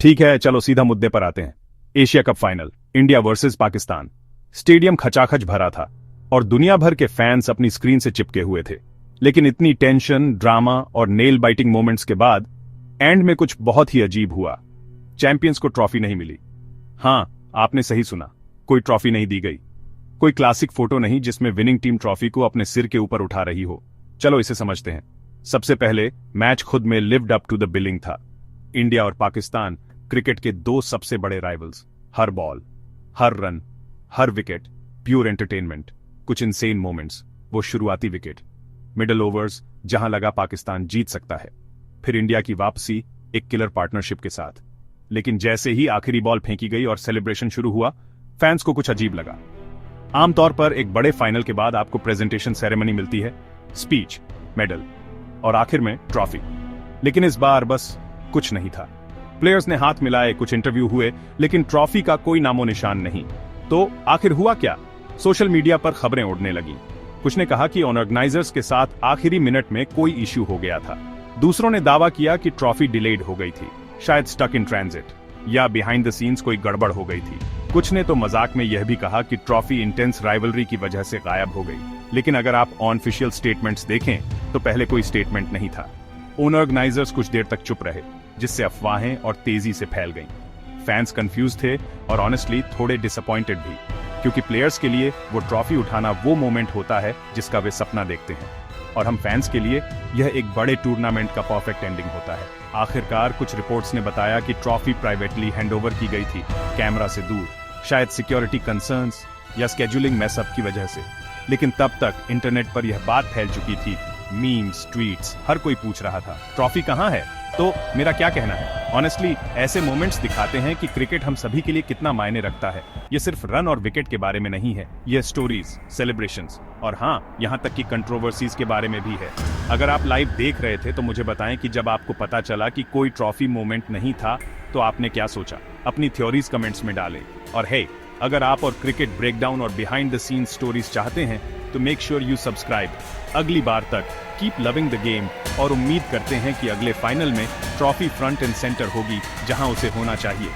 ठीक है, चलो सीधा मुद्दे पर आते हैं। Asia cup final, India versus Pakistan. Stadium खचाखच भरा था और दुनिया भर के फैंस अपनी स्क्रीन से चिपके हुए थे। लेकिन इतनी टेंशन, ड्रामा और नेल बाइटिंग मोमेंट्स के बाद एंड में कुछ बहुत ही अजीब हुआ। चैंपियंस को ट्रॉफी नहीं मिली। हाँ, आपने सही सुना, कोई ट्रॉफी नहीं दी गई। कोई क्लासिक फोटो नहीं जिसमें विनिंग टीम ट्रॉफी को अपने सिर के ऊपर उठा रही हो। चलो इसे समझते हैं। सबसे पहले, मैच खुद में lived up to the billing था। इंडिया और पाकिस्तान क्रिकेट के दो सबसे बड़े राइवल्स। हर बॉल, हर रन, हर विकेट, प्योर एंटरटेनमेंट। कुछ इनसेन मोमेंट्स, वो शुरुआती विकेट, मिडल ओवर्स जहां लगा पाकिस्तान जीत सकता है, फिर इंडिया की वापसी एक किलर पार्टनरशिप के साथ। लेकिन जैसे ही आखिरी बॉल फेंकी गई और सेलिब्रेशन शुरू हुआ, फैंस को कुछ अजीब लगा। आमतौर पर एक बड़े फाइनल के बाद आपको प्रेजेंटेशन सेरेमनी मिलती है, स्पीच, मेडल और आखिर में ट्रॉफी। लेकिन इस बार बस कुछ नहीं था। प्लेयर्स ने हाथ मिलाए, कुछ इंटरव्यू हुए, लेकिन ट्रॉफी का कोई नामो निशान नहीं। तो आखिर हुआ क्या? सोशल मीडिया पर खबरें उड़ने लगी। कुछ ने कहा कि ऑर्गेनाइजर्स के साथ आखिरी मिनट में कोई इश्यू हो गया था। दूसरों ने दावा किया कि ट्रॉफी डिलेड हो गई थी, शायद स्टक इन ट्रांजिट या बिहाइंड द सीन्स कोई गड़बड़ हो गई थी। कुछ ने तो मजाक में यह भी कहा कि ट्रॉफी इंटेंस राइवलरी की वजह से गायब हो गई। लेकिन अगर आप ऑफिशियल स्टेटमेंट्स देखें तो पहले कोई स्टेटमेंट नहीं था। ऑर्गेनाइजर्स कुछ देर तक चुप रहे, जिससे अफवाहें और तेजी से फैल गईं। फैंस कंफ्यूज थे और ऑनेस्टली थोड़े डिसअपॉइंटेड भी, क्योंकि प्लेयर्स के लिए वो ट्रॉफी उठाना वो मोमेंट होता है जिसका वे सपना देखते हैं, और हम फैंस के लिए यह एक बड़े टूर्नामेंट का परफेक्ट एंडिंग होता है। आखिरकार कुछ रिपोर्ट्स ने बताया कि ट्रॉफी प्राइवेटली हैंडओवर की गई थी, कैमरा से दूर, शायद सिक्योरिटी कंसर्न्स या स्केड्यूलिंग मैसअप की वजह से। लेकिन तब तक इंटरनेट पर यह बात फैल चुकी थी, मीम्स, ट्वीट्स, हर कोई पूछ रहा था ट्रॉफी कहां है। तो मेरा क्या कहना है, ऑनेस्टली ऐसे मोमेंट्स दिखाते हैं कि क्रिकेट हम सभी के लिए कितना मायने रखता है। ये सिर्फ रन और विकेट के बारे में नहीं है, ये स्टोरीज, सेलिब्रेशंस और हाँ, यहाँ तक कि कंट्रोवर्सीज के बारे में भी है। अगर आप लाइव देख रहे थे तो मुझे बताएं कि जब आपको पता चला कि कोई ट्रॉफी मोमेंट नहीं था तो आपने क्या सोचा। अपनी थ्योरीज कमेंट्स में डालें। और हे, अगर आप और क्रिकेट ब्रेकडाउन और बिहाइंड द सीन्स स्टोरीज चाहते हैं तो मेक श्योर यू सब्सक्राइब। अगली बार तक कीप लविंग द गेम और उम्मीद करते हैं कि अगले फाइनल में ट्रॉफी फ्रंट एंड सेंटर होगी, जहां उसे होना चाहिए।